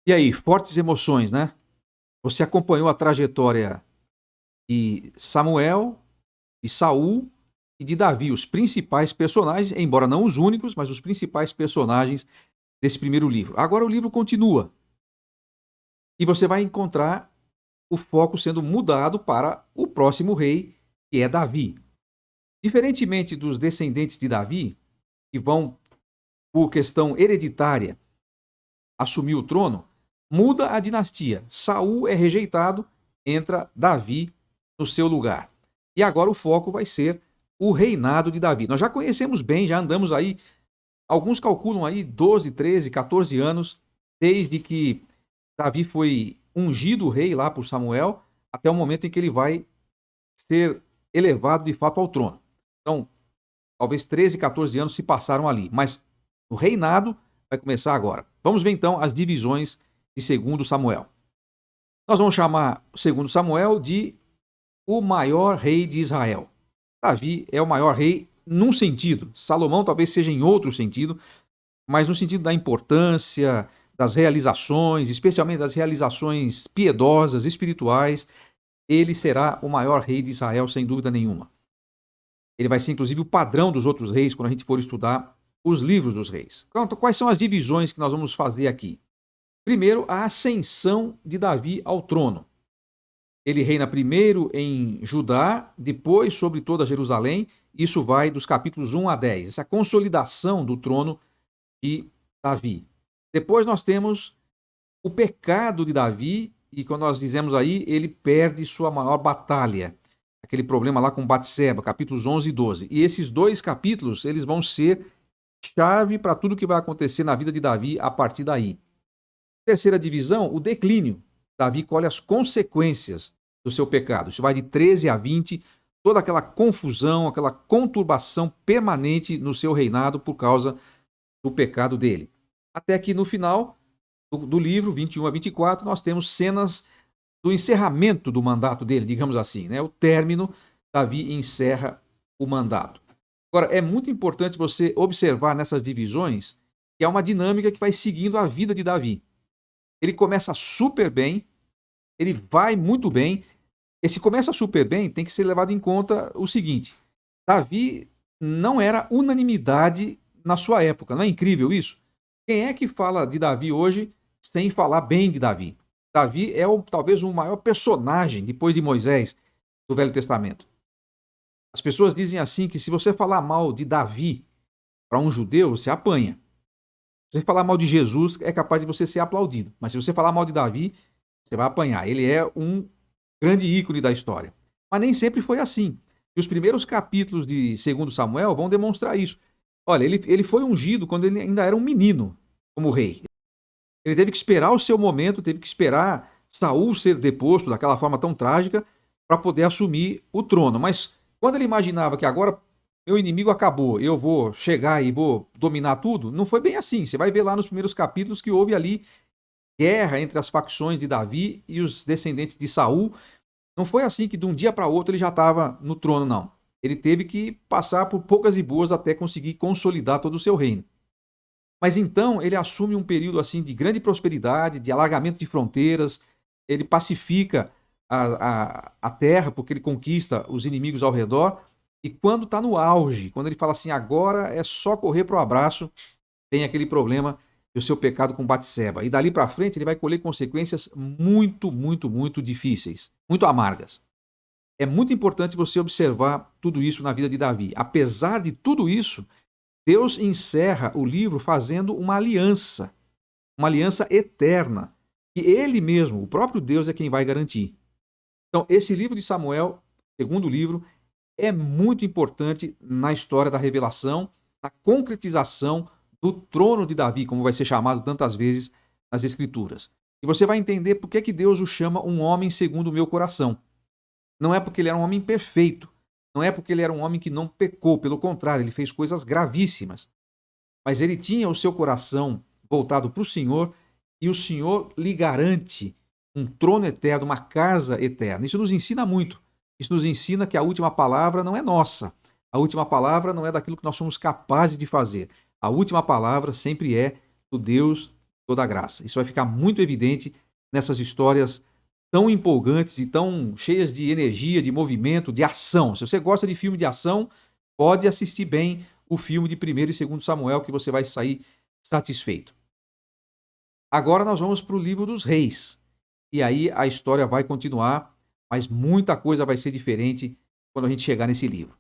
E aí, fortes emoções, né? Você acompanhou a trajetória de Samuel, de Saul e de Davi, os principais personagens, embora não os únicos, mas os principais personagens desse primeiro livro. Agora o livro continua e você vai encontrar o foco sendo mudado para o próximo rei, que é Davi. Diferentemente dos descendentes de Davi, que vão, por questão hereditária, assumir o trono, muda a dinastia. Saul é rejeitado, entra Davi no seu lugar. E agora o foco vai ser o reinado de Davi. Nós já conhecemos bem, já andamos aí, alguns calculam aí 12, 13, 14 anos, desde que Davi foi ungido rei lá por Samuel, até o momento em que ele vai ser elevado de fato ao trono. Então, talvez 13, 14 anos se passaram ali, mas o reinado vai começar agora. Vamos ver então as divisões de segundo Samuel. Nós vamos chamar o segundo Samuel de o maior rei de Israel. Davi é o maior rei num sentido, Salomão talvez seja em outro sentido, mas no sentido da importância, das realizações, especialmente das realizações piedosas, espirituais, ele será o maior rei de Israel, sem dúvida nenhuma. Ele vai ser, inclusive, o padrão dos outros reis quando a gente for estudar os livros dos reis. Então, quais são as divisões que nós vamos fazer aqui? Primeiro, a ascensão de Davi ao trono. Ele reina primeiro em Judá, depois sobre toda Jerusalém. Isso vai dos capítulos 1 a 10. Essa consolidação do trono de Davi. Depois nós temos o pecado de Davi, e quando nós dizemos aí, ele perde sua maior batalha. Aquele problema lá com Batseba, capítulos 11 e 12. E esses dois capítulos, eles vão ser chave para tudo que vai acontecer na vida de Davi a partir daí. Terceira divisão, o declínio. Davi colhe as consequências do seu pecado. Isso vai de 13 a 20, toda aquela confusão, aquela conturbação permanente no seu reinado por causa do pecado dele. Até que no final do livro, 21 a 24, nós temos cenas do encerramento do mandato dele, digamos assim, né? O término, Davi encerra o mandato. Agora, é muito importante você observar nessas divisões que há uma dinâmica que vai seguindo a vida de Davi. Ele começa super bem, ele vai muito bem. Esse começa super bem tem que ser levado em conta o seguinte: Davi não era unanimidade na sua época. Não é incrível isso? Quem é que fala de Davi hoje sem falar bem de Davi? Davi é talvez o maior personagem, depois de Moisés, do Velho Testamento. As pessoas dizem assim que se você falar mal de Davi para um judeu, você apanha. Se você falar mal de Jesus, é capaz de você ser aplaudido. Mas se você falar mal de Davi, você vai apanhar. Ele é um grande ícone da história. Mas nem sempre foi assim. E os primeiros capítulos de 2 Samuel vão demonstrar isso. Olha, ele foi ungido quando ele ainda era um menino como rei. Ele teve que esperar o seu momento, teve que esperar Saul ser deposto daquela forma tão trágica para poder assumir o trono. Mas quando ele imaginava que agora meu inimigo acabou, eu vou chegar e vou dominar tudo, não foi bem assim. Você vai ver lá nos primeiros capítulos que houve ali guerra entre as facções de Davi e os descendentes de Saul. Não foi assim que de um dia para outro ele já estava no trono, não. Ele teve que passar por poucas e boas até conseguir consolidar todo o seu reino. Mas então ele assume um período assim de grande prosperidade, de alargamento de fronteiras, ele pacifica a terra, porque ele conquista os inimigos ao redor, e quando está no auge, quando ele fala assim, agora é só correr para o abraço, tem aquele problema do seu pecado com Batseba. E dali para frente ele vai colher consequências muito, muito, muito difíceis, muito amargas. É muito importante você observar tudo isso na vida de Davi. Apesar de tudo isso, Deus encerra o livro fazendo uma aliança eterna, que ele mesmo, o próprio Deus, é quem vai garantir. Então, esse livro de Samuel, segundo livro, é muito importante na história da revelação, da concretização do trono de Davi, como vai ser chamado tantas vezes nas Escrituras. E você vai entender por que Deus o chama um homem segundo o meu coração. Não é porque ele era um homem perfeito, não é porque ele era um homem que não pecou, pelo contrário, ele fez coisas gravíssimas. Mas ele tinha o seu coração voltado para o Senhor e o Senhor lhe garante um trono eterno, uma casa eterna. Isso nos ensina muito. Isso nos ensina que a última palavra não é nossa. A última palavra não é daquilo que nós somos capazes de fazer. A última palavra sempre é do Deus toda a graça. Isso vai ficar muito evidente nessas histórias tão empolgantes e tão cheias de energia, de movimento, de ação. Se você gosta de filme de ação, pode assistir bem o filme de 1º e 2º Samuel, que você vai sair satisfeito. Agora nós vamos para o livro dos Reis. E aí a história vai continuar, mas muita coisa vai ser diferente quando a gente chegar nesse livro.